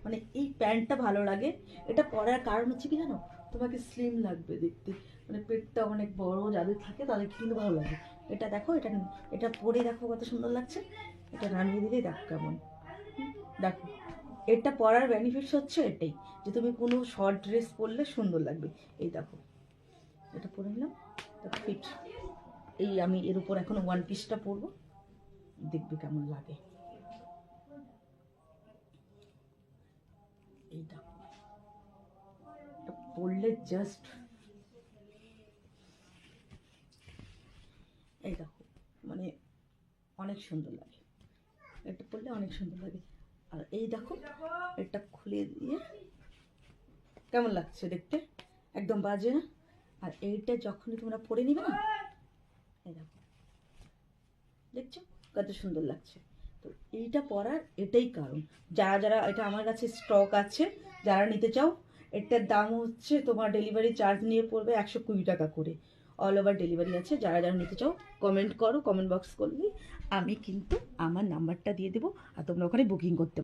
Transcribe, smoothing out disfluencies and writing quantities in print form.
মানে এই প্যান্টটা ভালো লাগে। এটা পরার কারণ হচ্ছে কি জানো, তোমাকে স্লিম লাগবে দেখতে, মানে পেটটা অনেক বড় যাদের থাকে তাদের কিন্তু ভালো লাগে। এটা দেখো, এটা এটা পরে দেখো কত সুন্দর লাগছে। এটা নামিয়ে দিলেই দেখো কেমন। দেখো, এটা পরার বেনিফিটস হচ্ছে এটাই, যে তুমি কোনো শর্ট ড্রেস পরলে সুন্দর লাগবে। এই দেখো, এটা পরে নিলাম, ফিট। এই আমি এর উপর এখন ওয়ান পিসটা পরবো, দেখবে কেমন লাগে। এই দেখো, এটা পরলে জাস্ট, এই দেখো, মানে অনেক সুন্দর লাগে। এটা পরলে অনেক সুন্দর লাগে। আর এই দেখো, এটা খুলে দিয়ে কেমন লাগছে দেখতে, একদম বাজে না। আর এইটা যখনই তোমরা পরে নিবে না, এই দেখো, দেখছো কত সুন্দর লাগছে। তো এইটা পরার এটাই কারণ। যারা যারা, এটা আমার কাছে স্টক আছে, যারা নিতে চাও, এটার দাম হচ্ছে তোমার ডেলিভারি চার্জ নিয়ে পড়বে 120 টাকা করে। অল ওভার ডেলিভারি আছে। যারা যারা নিতে চাও কমেন্ট করো, কমেন্ট বক্স করবি, আমি কিন্তু আমার নাম্বারটা দিয়ে দেবো, আর তোমরা ওখানে বুকিং করতে